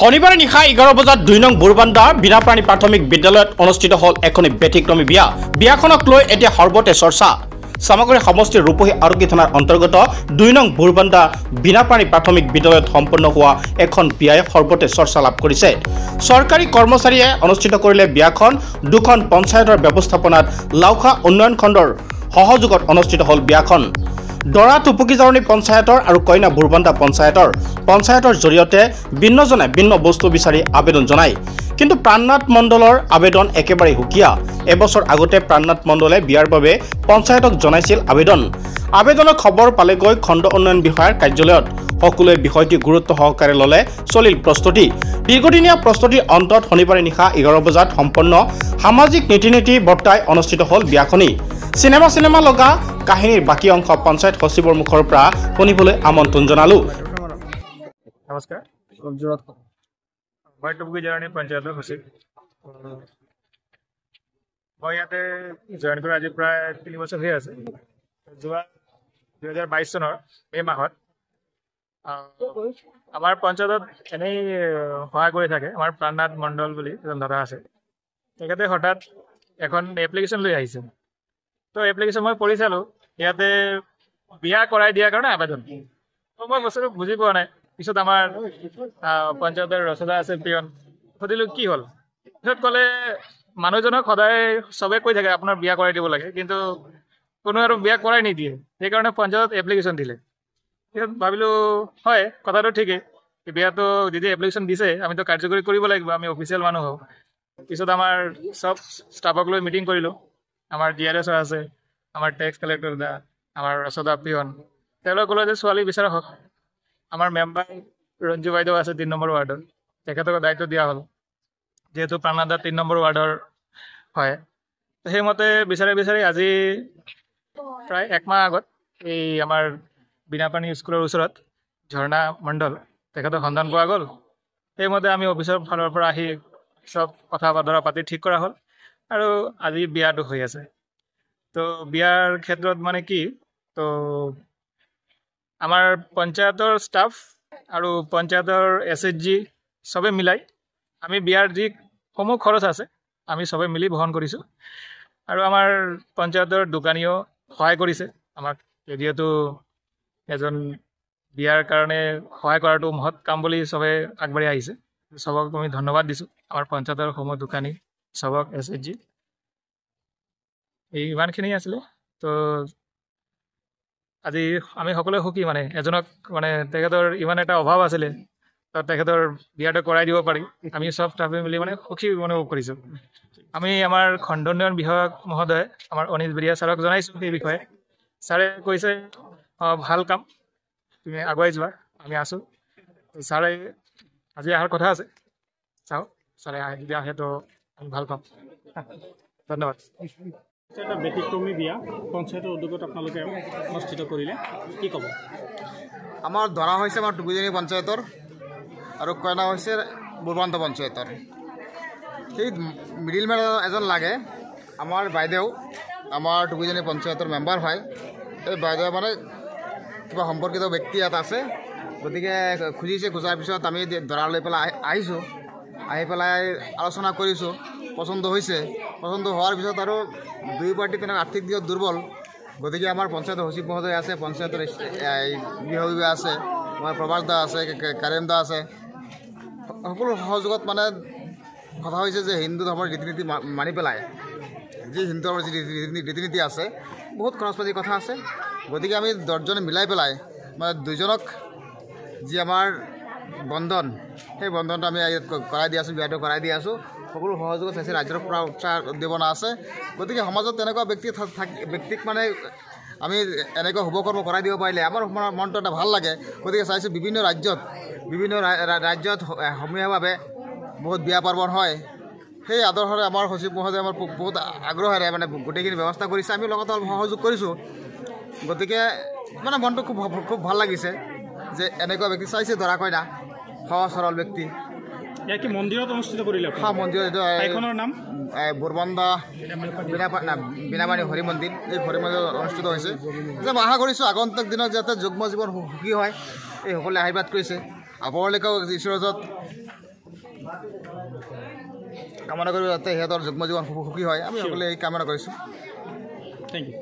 শনিবাৰে নিশা 11 বজাত 2 নং বুৰবান্দা বিনাপ্ৰাণী প্ৰাথমিক বিদ্যালয়ত অনুষ্ঠিত হল এখন ব্যতিক্ৰমী বিয়া। বিয়াখনক লৈ এতিয়া সৰ্বতে চৰ্চা। সামগ্ৰী সমষ্টিৰ ৰূপহী আৰক্ষী থানাৰ অন্তৰ্গত 2 নং বুৰবান্দা বিনাপ্ৰাণী প্ৰাথমিক বিদ্যালয়ত সম্পন্ন হোৱা এখন বিয়াই সৰ্বতে চৰ্চা লাভ কৰিছে। চৰকাৰী কৰ্মচাৰীয়ে অনুষ্ঠিত কৰিলে বিয়াখন দুখন পঞ্চায়তৰ ব্যৱস্থাপনাত লাউখা উন্নয়ন খণ্ডৰ সহযোগত অনুষ্ঠিত হল বিয়াখন। দৰা টুপুকিজাৰণী পঞ্চায়তৰ আৰু কইনা বুৰবান্দা পঞ্চায়তৰ জৰিয়তে ভিন্নজনে ভিন্ন বস্তু বিচাৰি আবেদন জনায়। কিন্তু প্ৰাণনাথ মণ্ডলৰ আবেদন একেবাৰে হুকিয়া। এবছৰ আগতে প্ৰাণনাথ মণ্ডলে বিয়াৰ বাবে পঞ্চায়তক জনাইছিল আবেদনৰ খবৰ পালেগৈ খণ্ড উন্নয়ন বিষয়াৰ কাৰ্যালয়ত। সকলোৱে বিষয়টি গুৰুত্ব সহকাৰে ললে। চলিল প্ৰস্তুতি। দীৰ্ঘদিনীয়া প্ৰস্তুতিৰ অন্তত শনিবাৰে নিশা 11 বজাত সম্পন্ন সামাজিক নীতি বৰ্তাই অনুষ্ঠিত হল বিয়াখনি। চিনেমা লগা কাহিনীৰ বাকী অংশ পঞ্চায়ত সচিবৰ মুখৰ পৰা শুনিবলৈ আমন্ত্ৰণ জনালো। নমস্কাৰ, মই টুপুকিজাৰণী পঞ্চায়তৰ সচিব। মই ইয়াতে জইন কৰা আজি প্ৰায় 3 বছৰ হৈ আছে। যোৱা 2022 চনৰ মে' মাহত আমাৰ পঞ্চায়তত এনেই সহায় কৰি থাকে আমাৰ প্ৰাণনাথ মণ্ডল বুলি এজন দাদা আছে। তেখেতে হঠাৎ এখন এপ্লিকেশ্যন লৈ আহিছে। তো এপ্লিকেশ্যন মই পঢ়ি চালোঁ, ইয়াতে বিয়া কৰাই দিয়াৰ কাৰণে আবেদন। মই বস্তুটো বুজি পোৱা নাই। পিছত আমাৰ পঞ্চায়তৰ ৰচদা আছে পিয়ন, সুধিলোঁ কি হ'ল। পিছত ক'লে মানুহজনক সদায় চবে কৈ থাকে আপোনাৰ বিয়া কৰাই দিব লাগে, কিন্তু কোনো আৰু বিয়া কৰাই নিদিয়ে। সেইকাৰণে পঞ্চায়তত এপ্লিকেশ্যন দিলে। পিছত ভাবিলোঁ হয়, কথাটো ঠিকেই, বিয়াটো যদি এপ্লিকেশ্যন দিছে আমিতো কাৰ্যকৰী কৰিব লাগিব, আমি অফিচিয়েল মানুহ হওঁ। পিছত আমাৰ চব ষ্টাফক লৈ মিটিং কৰিলোঁ। আমাৰ DRS আছে, আমাৰ টেক্স কালেক্টৰ দা, আমাৰ ৰচদা পিয়ন। তেওঁলোকে ক'লে যে ছোৱালী বিচাৰা হওক। আমাৰ মেম্বাৰ ৰঞ্জু বাইদেউ আছে 3 নম্বৰ ৱাৰ্ডৰ, তেখেতক দায়িত্ব দিয়া হ'ল, যিহেতু প্ৰাণনাথ দা 3 নম্বৰ ৱাৰ্ডৰ হয়। সেইমতে বিচাৰি আজি প্ৰায় 1 মাহ আগত এই আমাৰ বিনাপানী স্কুলৰ ওচৰত ঝৰ্ণা মণ্ডল তেখেতক সন্ধান পোৱা গ'ল। সেইমতে আমি অফিচৰ ফালৰ পৰা আহি চব কথা বতৰা পাতি ঠিক কৰা হ'ল আৰু আজি বিয়াটো হৈ আছে। তো বিয়াৰ ক্ষেত্ৰত মানে কি, তো আমাৰ পঞ্চায়তৰ ষ্টাফ আৰু পঞ্চায়তৰ SHG চবে মিলাই আমি বিয়াৰ যি সমূহ খৰচ আছে আমি চবে মিলি বহন কৰিছোঁ। আৰু আমাৰ পঞ্চায়তৰ দোকানীয়েও সহায় কৰিছে আমাক, যিহেতু এজন বিয়াৰ কাৰণে সহায় কৰাটো মহৎ কাম বুলি চবে আগবাঢ়ি আহিছে। চবক আমি ধন্যবাদ দিছোঁ, আমাৰ পঞ্চায়তৰ সমূহ দোকানী চবক, SHG। এই ইমানখিনি আছিলে। তো আজি আমি সকলোৱে সুখী, মানে এজনক মানে তেখেতৰ ইমান এটা অভাৱ আছিলে, তাত তেখেতৰ বিয়াটো কৰাই দিব পাৰি আমি চব ষ্টাফে মিলি মানে সুখী অনুভৱ কৰিছোঁ। আমি আমাৰ খণ্ড উন্নয়ন বিষয়ক মহোদয় আমাৰ অনিল বেৰিয়া ছাৰক জনাইছোঁ সেই বিষয়ে। ছাৰে কৈছে ভাল কাম, তুমি আগুৱাই যোৱা, আমি আছোঁ। ছাৰে আজি অহাৰ কথা আছে, চাওঁ ছাৰে যদি আহে তো আমি ভাল পাম। ধন্যবাদ। এটা ব্যতিক্ৰমী বিয়া পঞ্চায়তৰ উদ্যোগত আপোনালোকে অনুষ্ঠিত কৰিলে, কি ক'ব? আমাৰ দৰা হৈছে আমাৰ টুকুকিজাৰণী পঞ্চায়তৰ আৰু কইনা হৈছে বুৰবান্দা পঞ্চায়তৰ। সেই মিডিলমেন এজন লাগে। আমাৰ বাইদেউ আমাৰ টুকুকিজাৰণী পঞ্চায়তৰ মেম্বাৰ হয়। এই বাইদেউ মানে কিবা সম্পৰ্কিত ব্যক্তি ইয়াত আছে, গতিকে খোজাৰ পিছত আমি দৰা লৈ পেলাই আহিছোঁ। আহি পেলাই আলোচনা কৰিছোঁ, পচন্দ হৈছে। পচন্দ হোৱাৰ পিছত আৰু দুই পাৰ্টি তেনেকৈ আৰ্থিক দিশত দুৰ্বল, গতিকে আমাৰ পঞ্চায়তৰ সচিব মহোদয় আছে, পঞ্চায়তৰ বিভাগ আছে, আমাৰ প্ৰভাস দা আছে, কাৰেম দা আছে। সকলো সহযোগত মানে কথা হৈছে যে হিন্দু ধৰ্মৰ ৰীতি নীতি মানি পেলাই, যি হিন্দু ধৰ্মৰ যি ৰীতি নীতি আছে, বহুত খৰচ পাতিৰ কথা আছে। গতিকে আমি 10জনে মিলাই পেলাই মানে দুইজনক যি আমাৰ বন্ধন, সেই বন্ধনটো আমি ইয়াত কৰাই দি আছোঁ, বিয়াটো কৰাই দি আছোঁ। সকলো সহযোগত চাইছে, ৰাজ্যৰ পৰা উৎসাহ উদ্দীপনা আছে। গতিকে সমাজত তেনেকুৱা ব্যক্তিক মানে আমি এনেকুৱা শুভকৰ্ম কৰাই দিব পাৰিলে আমাৰ মনটো এটা ভাল লাগে। গতিকে চাইছোঁ বিভিন্ন ৰাজ্যত সমূহীয়াভাৱে বহুত বিয়া পাৰ্বণ হয়। সেই আদৰ্শৰে আমাৰ সচিব মহোদয় আমাৰ বহুত আগ্ৰহেৰে মানে গোটেইখিনি ব্যৱস্থা কৰিছে, আমি লগত সহযোগ কৰিছোঁ। গতিকে মানে মনটো খুব ভাল লাগিছে যে এনেকুৱা ব্যক্তি চাইছে, দৰা কইনা সহজ সৰল ব্যক্তি। কি মন্দিৰত অনুষ্ঠিত কৰিলে? হয়, মন্দিৰত। এইখনৰ নাম বুৰবান্দা বিনাপানী হৰি মন্দিৰ। এই হৰি মন্দিৰত অনুষ্ঠিত হৈছে। যে মই আশা কৰিছোঁ আগন্তুক দিনত যাতে যুগ্ম জীৱন সুখী হয়, এই সকলোৱে আশীৰ্বাদ কৰিছে। আপোনালোকেও ঈশ্বৰৰ কামনা কৰিব যাতে সিহঁতৰ যুগ্ম জীৱন সুখী হয় আমি সকলোৱে এই কামনা কৰিছোঁ থেংক ইউ